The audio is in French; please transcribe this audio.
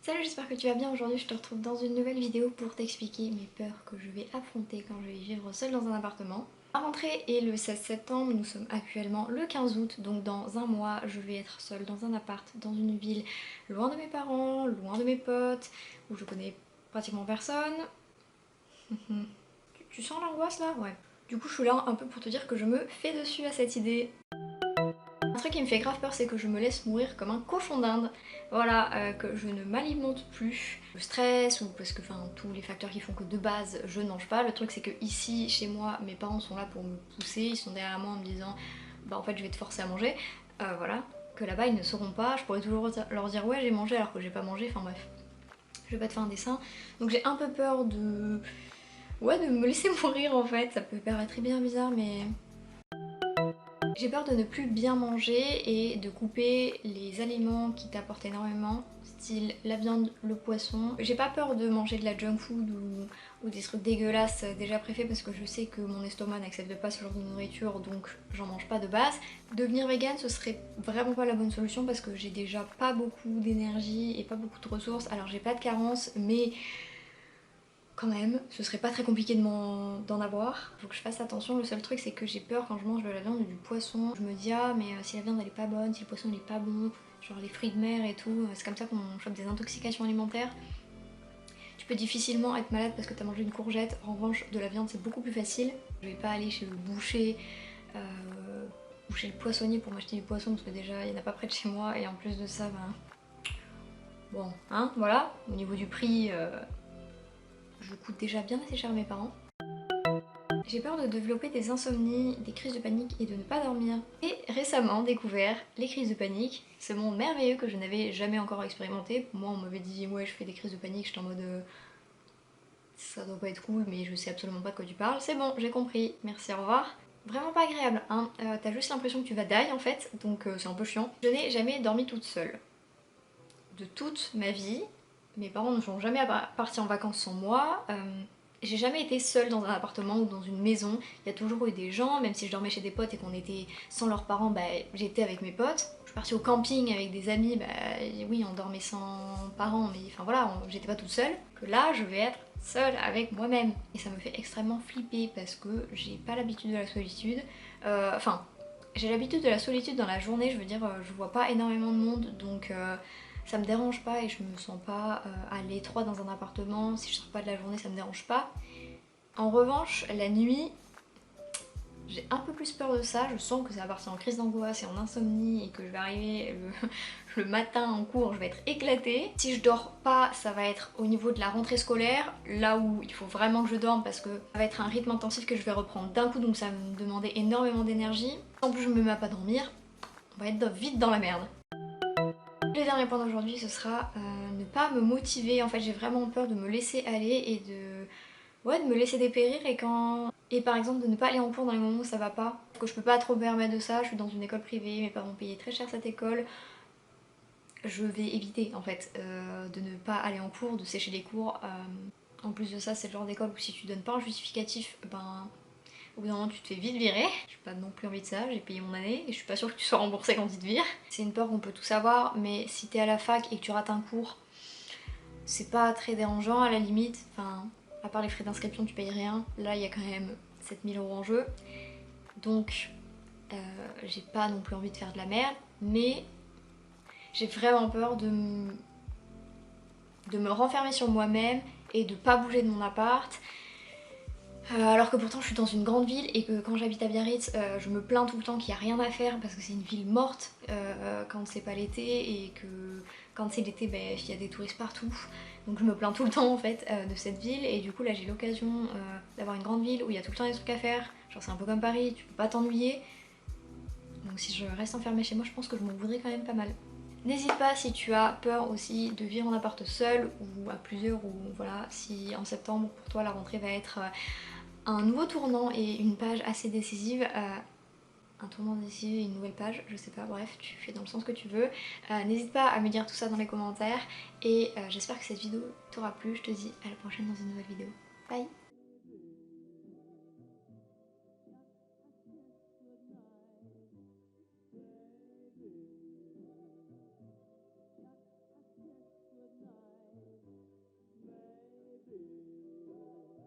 Salut, j'espère que tu vas bien. Aujourd'hui je te retrouve dans une nouvelle vidéo pour t'expliquer mes peurs que je vais affronter quand je vais vivre seule dans un appartement. Ma rentrée est le 16 septembre, nous sommes actuellement le 15 août, donc dans un mois je vais être seule dans un appart, dans une ville, loin de mes parents, loin de mes potes, où je connais pratiquement personne. Tu sens l'angoisse là? Ouais. Du coup je suis là un peu pour te dire que je me fais dessus à cette idée. Un truc qui me fait grave peur, c'est que je me laisse mourir comme un cochon d'Inde. Voilà, que je ne m'alimente plus. Le stress, ou parce que tous les facteurs qui font que de base je ne mange pas. Le truc c'est que ici, chez moi, mes parents sont là pour me pousser, ils sont derrière moi en me disant bah en fait je vais te forcer à manger. Voilà, que là-bas ils ne sauront pas, je pourrais toujours leur dire ouais j'ai mangé alors que j'ai pas mangé, enfin bref. Je vais pas te faire un dessin. Donc j'ai un peu peur de... Ouais, de me laisser mourir en fait, ça peut paraître très bien bizarre mais... J'ai peur de ne plus bien manger et de couper les aliments qui t'apportent énormément, style la viande, le poisson. J'ai pas peur de manger de la junk food ou des trucs dégueulasses déjà préfaits parce que je sais que mon estomac n'accepte pas ce genre de nourriture, donc j'en mange pas de base. Devenir vegan, ce serait vraiment pas la bonne solution parce que j'ai déjà pas beaucoup d'énergie et pas beaucoup de ressources. Alors j'ai pas de carence, mais quand même, ce serait pas très compliqué d'en avoir. Faut que je fasse attention. Le seul truc c'est que j'ai peur quand je mange de la viande ou du poisson. Je me dis ah mais si la viande elle est pas bonne, si le poisson il est pas bon, genre les fruits de mer et tout, c'est comme ça qu'on chope des intoxications alimentaires. Tu peux difficilement être malade parce que t'as mangé une courgette. En revanche de la viande c'est beaucoup plus facile. Je vais pas aller chez le boucher ou chez le poissonnier pour m'acheter du poisson parce que déjà il y en a pas près de chez moi et en plus de ça bon hein voilà. Au niveau du prix je coûte déjà bien assez cher à mes parents. J'ai peur de développer des insomnies, des crises de panique et de ne pas dormir. Et récemment découvert les crises de panique, ce monde merveilleux que je n'avais jamais encore expérimenté. Moi on m'avait dit ouais je fais des crises de panique, j'étais en mode ça doit pas être cool mais je sais absolument pas de quoi tu parles. C'est bon, j'ai compris, merci, au revoir. Vraiment pas agréable, hein. T'as juste l'impression que tu vas die en fait, donc c'est un peu chiant. Je n'ai jamais dormi toute seule. De toute ma vie, mes parents ne sont jamais partis en vacances sans moi. J'ai jamais été seule dans un appartement ou dans une maison. Il y a toujours eu des gens, même si je dormais chez des potes et qu'on était sans leurs parents, bah, j'étais avec mes potes. Je suis partie au camping avec des amis, bah oui, on dormait sans parents, mais enfin voilà, j'étais pas toute seule. Que là, je vais être seule avec moi-même. Et ça me fait extrêmement flipper parce que j'ai pas l'habitude de la solitude. Enfin, j'ai l'habitude de la solitude dans la journée, je veux dire, je vois pas énormément de monde, donc ça me dérange pas et je me sens pas à l'étroit dans un appartement. Si je sors pas de la journée, ça me dérange pas. En revanche, la nuit, j'ai un peu plus peur de ça. Je sens que ça va partir en crise d'angoisse et en insomnie et que je vais arriver le matin en cours, je vais être éclatée. Si je dors pas, ça va être au niveau de la rentrée scolaire, là où il faut vraiment que je dorme parce que ça va être un rythme intensif que je vais reprendre d'un coup, donc ça va me demander énormément d'énergie. En plus, je me mets à pas dormir, on va être vite dans la merde. Le dernier point d'aujourd'hui ce sera ne pas me motiver. En fait j'ai vraiment peur de me laisser aller et de me laisser dépérir et par exemple de ne pas aller en cours dans les moments où ça va pas. Que je peux pas trop me permettre de ça, je suis dans une école privée, mes parents payaient très cher cette école. Je vais éviter en fait de ne pas aller en cours, de sécher les cours. En plus de ça c'est le genre d'école où si tu donnes pas un justificatif, ben au bout d'un moment tu te fais vite virer. J'ai pas non plus envie de ça, j'ai payé mon année et je suis pas sûre que tu sois remboursé quand ils te virent. C'est une peur qu'on peut tous avoir, mais si t'es à la fac et que tu rates un cours, c'est pas très dérangeant à la limite. Enfin, à part les frais d'inscription tu payes rien. Là il y a quand même 7000 € en jeu. Donc j'ai pas non plus envie de faire de la merde, mais j'ai vraiment peur de me renfermer sur moi-même et de pas bouger de mon appart. Alors que pourtant je suis dans une grande ville et que quand j'habite à Biarritz, je me plains tout le temps qu'il n'y a rien à faire parce que c'est une ville morte quand c'est pas l'été et que quand c'est l'été, il y a des touristes partout. Donc je me plains tout le temps en fait de cette ville et du coup là j'ai l'occasion d'avoir une grande ville où il y a tout le temps des trucs à faire. Genre c'est un peu comme Paris, tu peux pas t'ennuyer. Donc si je reste enfermée chez moi, je pense que je m'en voudrais quand même pas mal. N'hésite pas si tu as peur aussi de vivre en appart seul ou à plusieurs, ou voilà, si en septembre pour toi la rentrée va être un nouveau tournant et une page assez décisive, un tournant décisif et une nouvelle page, je sais pas, bref, tu fais dans le sens que tu veux. N'hésite pas à me dire tout ça dans les commentaires et j'espère que cette vidéo t'aura plu. Je te dis à la prochaine dans une nouvelle vidéo. Bye!